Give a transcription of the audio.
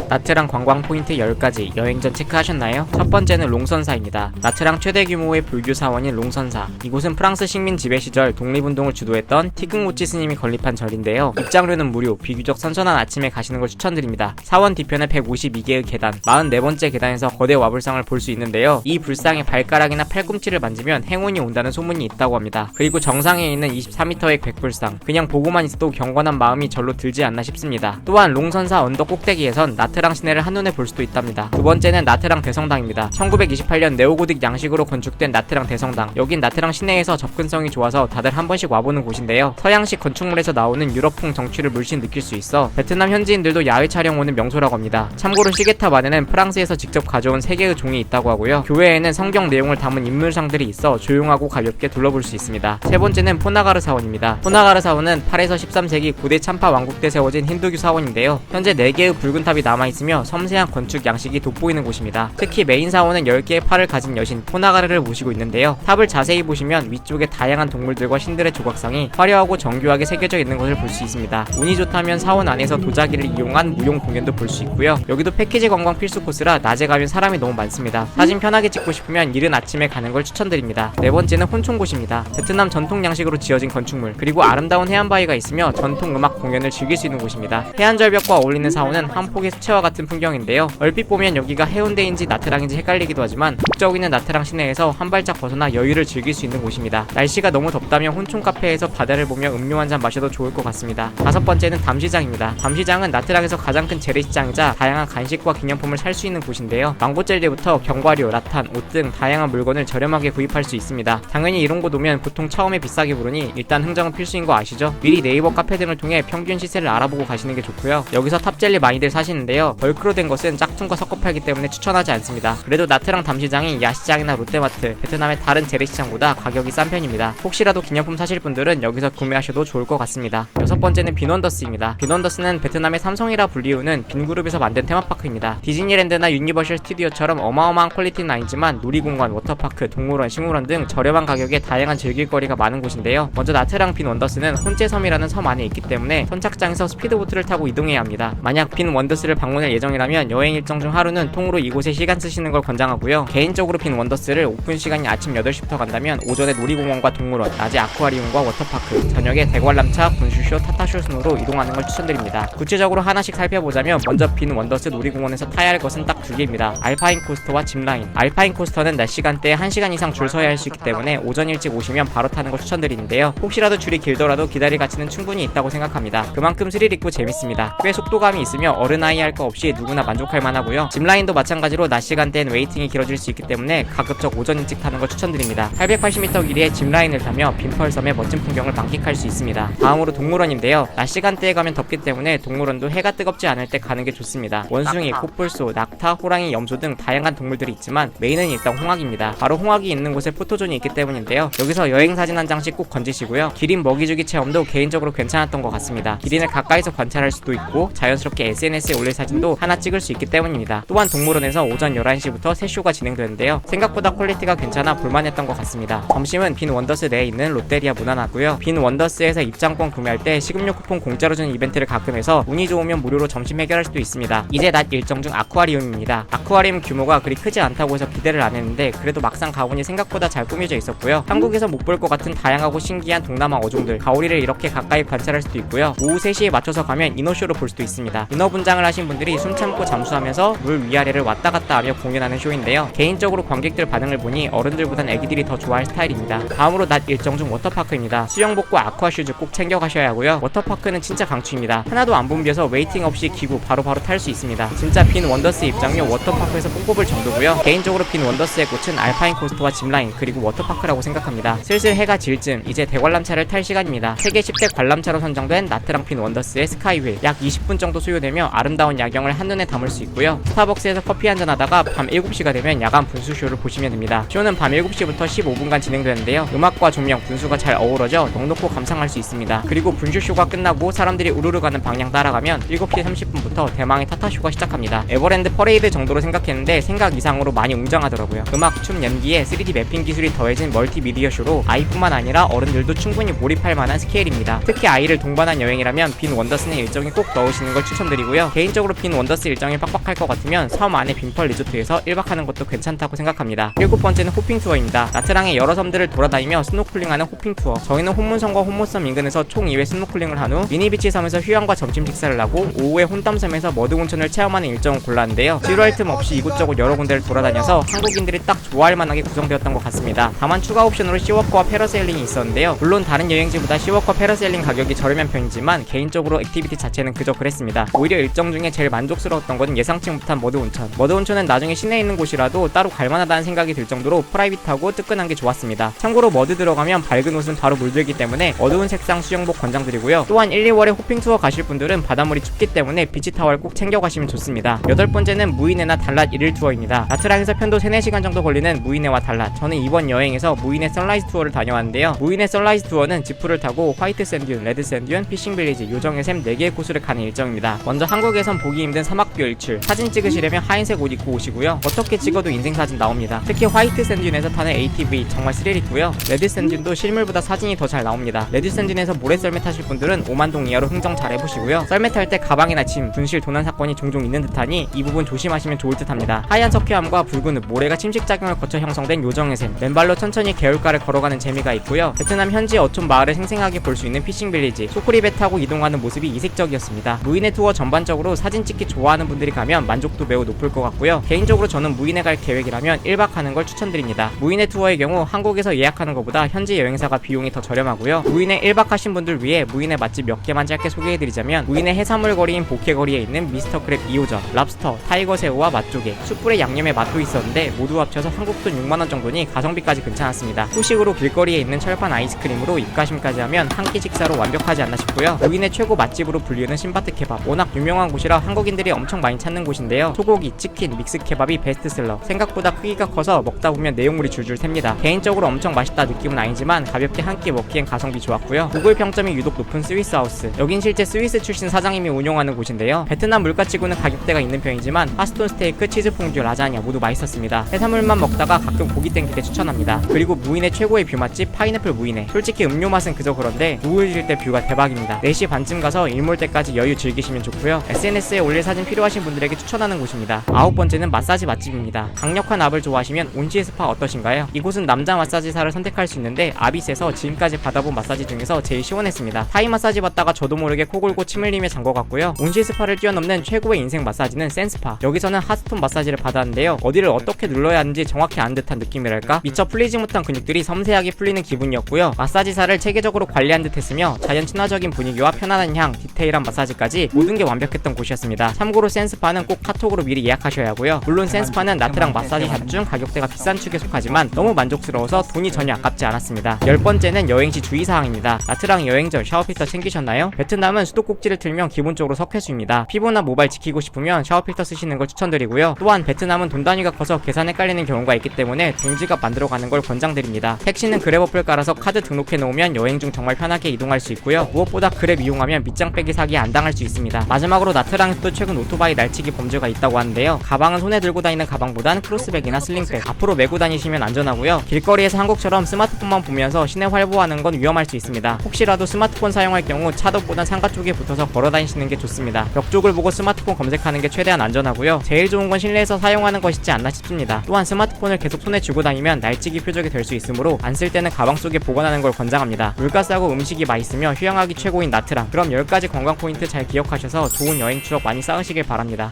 나트랑 관광 포인트 10가지 여행 전 체크하셨나요? 첫 번째는 롱선사입니다. 나트랑 최대 규모의 불교 사원인 롱선사. 이곳은 프랑스 식민 지배 시절 독립운동을 주도했던 티극모치 스님이 건립한 절인데요. 입장료는 무료, 비교적 선선한 아침에 가시는 걸 추천드립니다. 사원 뒤편에 152개의 계단, 44번째 계단에서 거대 와불상을 볼 수 있는데요. 이 불상의 발가락이나 팔꿈치를 만지면 행운이 온다는 소문이 있다고 합니다. 그리고 정상에 있는 24m의 백불상, 그냥 보고만 있어도 경건한 마음이 절로 들지 않나 싶습니다. 또한 롱선사 언덕 꼭대기에선 나트랑 시내를 한눈에 볼 수도 있답니다. 두 번째는 나트랑 대성당입니다. 1928년 네오고딕 양식으로 건축된 나트랑 대성당. 여긴 나트랑 시내에서 접근성이 좋아서 다들 한 번씩 와보는 곳인데요. 서양식 건축물에서 나오는 유럽풍 정취를 물씬 느낄 수 있어 베트남 현지인들도 야외 촬영 오는 명소라고 합니다. 참고로 시계탑 안에는 프랑스에서 직접 가져온 3개의 종이 있다고 하고요. 교회에는 성경 내용을 담은 인물상들이 있어 조용하고 가볍게 둘러볼 수 있습니다. 세 번째는 포나가르 사원입니다. 포나가르 사원은 8에서 13세기 고대 참파 왕국 때 세워진 힌두교 사원인데요. 현재 4개의 붉은 탑이 남아있으며 섬세한 건축 양식이 돋보이는 곳입니다. 특히 메인 사원은 10개의 팔을 가진 여신 포나가르를 모시고 있는데요. 탑을 자세히 보시면 위쪽에 다양한 동물들과 신들의 조각상이 화려하고 정교하게 새겨져 있는 것을 볼 수 있습니다. 운이 좋다면 사원 안에서 도자기를 이용한 무용 공연도 볼 수 있고요. 여기도 패키지 관광 필수 코스라 낮에 가면 사람이 너무 많습니다. 사진 편하게 찍고 싶으면 이른 아침에 가는 걸 추천드립니다. 네 번째는 혼총곳입니다. 베트남 전통 양식으로 지어진 건축물, 그리고 아름다운 해안바위가 있으며 전통 음악 공연을 즐길 수 있는 곳입니다. 해안절벽과 어울리는 사원은 한 폭의 수채화 같은 풍경인데요. 얼핏 보면 여기가 해운대인지 나트랑인지 헷갈리기도 하지만 북쪽 있는 나트랑 시내에서 한 발짝 벗어나 여유를 즐길 수 있는 곳입니다. 날씨가 너무 덥다면 혼총 카페에서 바다를 보며 음료 한 잔 마셔도 좋을 것 같습니다. 다섯 번째는 담시장입니다. 담시장은 나트랑에서 가장 큰 재래시장이자 다양한 간식과 기념품을 살 수 있는 곳인데요. 망고젤리부터 견과류, 라탄, 옷 등 다양한 물건을 저렴하게 구입할 수 있습니다. 당연히 이런 곳 오면 보통 처음에 비싸게 부르니 일단 흥정은 필수인 거 아시죠? 미리 네이버 카페 등을 통해 평균 시세를 알아보고 가시는 게 좋고요. 여기서 탑젤리 많이들 사시는데요. 벌크로 된 것은 짝퉁과 섞어 팔기 때문에 추천하지 않습니다. 그래도 나트랑 담시장이 야시장이나 롯데마트, 베트남의 다른 재래시장보다 가격이 싼 편입니다. 혹시라도 기념품 사실 분들은 여기서 구매하셔도 좋을 것 같습니다. 여섯 번째는 빈원더스입니다. 빈원더스는 베트남의 삼성이라 불리우는 빈그룹에서 만든 테마파크입니다. 디즈니랜드나 유니버셜 스튜디오처럼 어마어마한 퀄리티는 아니지만 놀이공원, 워터파크, 동물원, 식물원 등 저렴한 가격에 다양한 즐길거리가 많은 곳인데요. 먼저 나트랑 빈원더스는 혼제섬이라는 섬 안에 있기 때문에 선착장에서 스피드보트를 타고 이동해야 합니다. 만약 빈원더스를 방문할 예정이라면 여행 일정 중 하루는 통으로 이곳에 시간 쓰시는 걸 권장하고요. 개인적으로 빈원더스를 오픈 시간이 아침 8시부터 간다면 오전에 놀이공원과 동물원, 낮에 아쿠아리움과 워터파크, 저녁에 대관람차, 분수쇼, 타타쇼 순으로 이동하는 걸 추천드립니다. 구체적으로 하나씩 살펴보자면 먼저 빈원더스 놀이공원에서 타야 할 것은 딱 2개입니다. 알파인 코스터와 짚라인. 알파인 코스터는 낮 시간대에 1시간 이상 줄 서야 할 수 있기 때문에 오전 일찍 오시면 바로 타는 걸 추천드리는데요. 혹시라도 줄이 길더라도 기다릴 가치는 충분히 있다고 생각합니다. 그만큼 스릴 있고 재밌습니다. 꽤 속도감이 있으며 어른아이 할 거 없이 누구나 만족할 만하고요. 짚라인도 마찬가지로 낮 시간대엔 웨이팅이 길어질 수 있기 때문에 가급적 오전 일찍 타는 걸 추천드립니다. 880m 길이의 짚라인을 타며 빈펄섬의 멋진 풍경을 만끽할 수 있습니다. 다음으로 동물원인데요. 낮 시간대에 가면 덥기 때문에 동물원도 해가 뜨겁지 않을 때 가는 게 좋습니다. 원숭이, 코뿔소, 낙타, 호랑이, 염소 등 다양한 동물들이 있지만 메인은 일단 홍학입니다. 바로 홍학이 있는 곳에 포토존이 있기 때문인데요. 여기서 여행사진 한 장씩 꼭 건지시고요. 기린 먹이주기 체험도 개인적으로 괜찮았던 것 같습니다. 기린을 가까이서 관찰할 수도 있고 자연스럽게 SNS에 올릴 사진도 하나 찍을 수 있기 때문입니다. 또한 동물원에서 오전 11시부터 새쇼가 진행되는데요. 생각보다 퀄리티가 괜찮아 볼만했던 것 같습니다. 점심은 빈 원더스 내에 있는 롯데리아 문화나고요. 빈 원더스에서 입장권 구매할 때 식음료 쿠폰 공짜로 주는 이벤트를 가끔 해서 운이 좋으면 무료로 점심 해결할 수도 있습니다. 이제 낮 일정 중 아쿠아리움입니다. 아쿠아리움 규모가 그리 크지 않다고 해서 기대를 안 했는데 그래도 막상 가보니 생각보다 잘 꾸며져 있었고요. 한국에서 못 볼 것 같은 다양하고 신기한 동남아 어종들, 가오리를 이렇게 가까이 관찰할 수도 있고요. 오후 3시에 맞춰서 가면 인어쇼를 볼 수도 있습니다. 인어 분장을 하신 분들이 숨 참고 잠수하면서 물 위아래를 왔다 갔다 하며 공연하는 쇼인데요. 개인적으로 관객들 반응을 보니 어른들보단 애기들이 더 좋아할 스타일입니다. 다음으로 낮 일정 중 워터파크입니다. 수영복과 아쿠아슈즈 꼭 챙겨 가셔야 하고요. 워터파크는 진짜 강추입니다. 하나도 안 붐벼서 웨이팅 없이 기구 바로바로 탈 수 있습니다. 진짜 빈 원더스 입장료 워터파크에서 뽕뽑을 정도고요. 개인적으로 빈 원더스의 꽃은 알파인 코스터와 짚라인 그리고 워터파크라고 생각합니다. 슬슬 해가 질 즈음 이제 대관람차를 탈 시간입니다. 세계 10대 관람차로 선정된 나트랑 빈 원더스의 스카이휠 약 20분 정도 소요되며 아름다운 야경을 한눈에 담을 수 있고요. 스타벅스에서 커피 한잔 하다가 밤 7시가 되면 야간 분수쇼를 보시면 됩니다. 쇼는 밤 7시부터 15분간 진행되는데요. 음악과 조명, 분수가 잘 어우러져 넉넉히 감상할 수 있습니다. 그리고 분수쇼가 끝나고 사람들이 우르르 가는 방향 따라가면 7시 30분부터 대망의 타타쇼가 시작합니다. 에버랜드 퍼레이드 정도로 생각했는데 생각 이상으로 많이 웅장하더라고요. 음악, 춤, 연기에 3D 매핑 기술이 더해진 멀티미디어 쇼로 아이뿐만 아니라 어른들도 충분히 몰입할 만한 스케일입니다. 특히 아이를 동반한 여행이라면 빈 원더스는 일정에 꼭 넣으시는 걸 추천드리고요. 개인적으로 빈 원더스 일정이 빡빡할 것 같으면 섬 안에 빈펄 리조트에서 1박 하는 것도 괜찮다고 생각합니다. 7번째는 호핑 투어입니다. 나트랑의 여러 섬들을 돌아다니며 스노클링하는 호핑 투어. 저희는 혼문섬과 혼모섬 인근에서 총 2회 스노클링을 한 후 미니비치 섬에서 휴양과 점심 식사를 하고 오후에 혼담섬에서 머드 온천을 체험하는 일정을 골랐는데요. 지루할 틈 없이 이곳저곳 여러 군데를 돌아다녀서 한국인들이 딱 좋아할 만하게 구성되었던 것 같습니다. 다만 추가 옵션으로 시워크와 패러세일링이 있었는데요. 물론 다른 여행지보다 시워크와 패러세일링 가격이 저렴한 편이지만 개인적으로 액티비티 자체는 그저 그랬습니다. 오히려 일정 중에 제일 만족스러웠던 것은 예상치 못한 머드 온천. 머드 온천은 나중에 시내에 있는 곳이라도 따로 갈만하다는 생각이 들 정도로 프라이빗하고 뜨끈한 게 좋았습니다. 참고로 머드 들어가면 밝은 옷은 바로 물들기 때문에 어두운 색상 수영복 권장드리고요. 또한 1, 2월에 호핑 투어 가실 분들은 바닷물이 춥기 때문에 비치 타월 꼭 챙겨가시면 좋습니다. 8번째는 무이네나 달랏 1일 투어입니다. 나트랑에서 편도 3-4시간 정도 걸리는 무이네와 달랏. 저는 이번 여행에서 무이네 선라이즈 투어를 다녀왔는데요. 무이네 선라이즈 투어는 지프를 타고 화이트 샌드윤, 레드 샌드윤, 피싱 빌리지, 요정의 샘 4개의 코스를 가는 일정입니다. 먼저 한국에선 보기 힘든 사막뷰 일출. 사진 찍으시려면 하얀색 옷 입고 오시고요. 어떻게 찍어도 인생사진 나옵니다. 특히 화이트 샌드윤에서 타는 ATV 정말 스릴 있고요. 레드 샌드윤도 실물보다 사진이 더 잘 나옵니다. 레드 샌드윤에서 모래 썰매 타실 분들은 5만동 이하로 흥정 잘 해보시고요. 썰매 탈 때 가방이나 짐, 분실, 도난 사건이 종종 있는 듯하니 이 부분 조심하시면 좋을 듯합니다. 하얀 석회암과 붉은 흙, 모래가 침식작용을 거쳐 형성된 요정의 샘, 맨발로 천천히 개울가를 걸어가는 재미가 있고요. 베트남 현지 어촌 마을을 생생하게 볼 수 있는 피싱 빌리지, 소쿠리배 타고 이동하는 모습이 이색적이었습니다. 무이네 투어 전반적으로 사진 찍기 좋아하는 분들이 가면 만족도 매우 높을 것 같고요. 개인적으로 저는 무이네 갈 계획이라면 1박 하는 걸 추천드립니다. 무이네 투어의 경우 한국에서 예약하는 것보다 현지 여행사가 비용이 더 저렴하고요. 무이네 1박 하신 분들 위해 무이네 맛집 몇 개만 짧게 소개해드리자면 무이네 해산물 거리인 보케거리에 있는 미스터 크랩 2호점, 랍스터, 타이거 새우와 맛조개, 숯불에 양념에 맛도 있었는데 모두 합쳐서 한국 돈 6만원 정도니 가성비까지 괜찮았습니다. 후식으로 길거리에 있는 철판 아이스크림으로 입가심까지 하면 한 끼 식사로 완벽하지 않나 싶고요. 무이네 최고 맛집으로 불리는 신바트 케밥, 워낙 유명한 곳이라 한국인들이 엄청 많이 찾는 곳인데요. 소고기, 치킨, 믹스 케밥이 베스트셀러. 생각보다 크기가 커서 먹다 보면 내용물이 줄줄 셉니다. 개인적으로 엄청 맛있다 느낌은 아니지만 가볍게 한 끼 먹기엔 가성비 좋았고요. 구글 평점이 유독 높은 스위스 하우스. 여긴 실제 스위스 출신 사장님이 운영하는 곳인데요. 베트남 물가치고는 가격대가 있는 편이지만 파스톤 스테이크, 치즈 퐁듀, 라자냐 모두 맛있었습니다. 해산물만 먹다가 가끔 고기 땡길 때 추천합니다. 그리고 무이네 최고의 뷰 맛집 파인애플 무이네. 솔직히 음료 맛은 그저 그런데 우울해질 때 뷰가 대박입니다. 4시 반쯤 가서 일몰 때까지 여유 즐기시면 좋고요. SNS에 올릴 사진 필요하신 분들에게 추천하는 곳입니다. 9번째는 마사지 맛집입니다. 강력한 압을 좋아하시면 온시 스파 어떠신가요? 이곳은 남자 마사지사를 선택할 수 있는데 아빗에서 지금까지 받아본 마사지 중에서 제일 시원했습니다. 타이 마사지 받다가 저도 모르게 코 골고 침 흘리며 잔 것 같고요. 온시 스파를 뛰어넘는 최고의 인생 마사지는 센스파. 여기서는 핫스톤 마사지를 받았는데요. 어디를 어떻게 눌러야 하는지 정확히 아는 듯한 느낌이랄까? 미처 풀리지 못한 근육들이 섬세하게 풀리는 기분이었고요. 마사지사를 체계적으로 관리한 듯 했으며 자연 친화적인 분위기와 편안한 향, 디테일한 마사지까지 모든 게 완벽했던 곳이었습니다. 참고로 센스파는 꼭 카톡으로 미리 예약하셔야 하고요. 물론 센스파는 나트랑 마사지 샵 중 가격대가 비싼 축에 속하지만 너무 만족스러워서 돈이 전혀 아깝지 않았습니다. 10번째는 여행시 주의사항입니다. 나트랑 여행전 샤워필터 챙기셨나요? 베트남은 수도꼭지를 틀면 기본적으로 석회수입니다. 피부나 모발 지키고 싶으면 샤워필터 쓰시는 걸 추천드리고요. 또한 베트남은 돈 단위가 커서 계산 헷갈리는 경우가 있기 때문에 동지갑 만들어가는 걸 권장드립니다. 택시는 그랩 어플 깔아서 카드 등록해 놓으면 여행 중 정말 편하게 이동할 수 있고요. 무엇보다 그랩 이용하면 밑장 빼기 사기에 안 당할 수 있습니다. 마지막으로 나트랑에서도 최근 오토바이 날치기 범죄가 있다고 하는데요. 가방은 손에 들고 다니는 가방보단 크로스백이나 슬링백 앞으로 메고 다니시면 안전하고요. 길거리에서 한국처럼 스마트폰만 보면서 시내 활보하는 건 위험할 수 있습니다. 혹시라도 스마트폰 사용할 경우 차도보단 상가 쪽에 붙어서 걸어 다니시는 게 좋습니다. 벽 쪽을 보고 스마트폰 검색하는 게 최대한 안전하고요. 제일 좋은 건 실내에서 사용하는 것이지 않나 싶습니다. 또한 스마트폰을 계속 손에 쥐고 다니면 날치기 표적이 될 수 있으므로 안 쓸 때는 가방 속에 보관하는 걸 권장합니다. 물가 싸고 음식이 맛있으며 휴양하기 최고인 나트랑. 그럼 10가지 관광 포인트 잘 기억하셔서 좋은 여행 추억 많이 쌓으시길 바랍니다.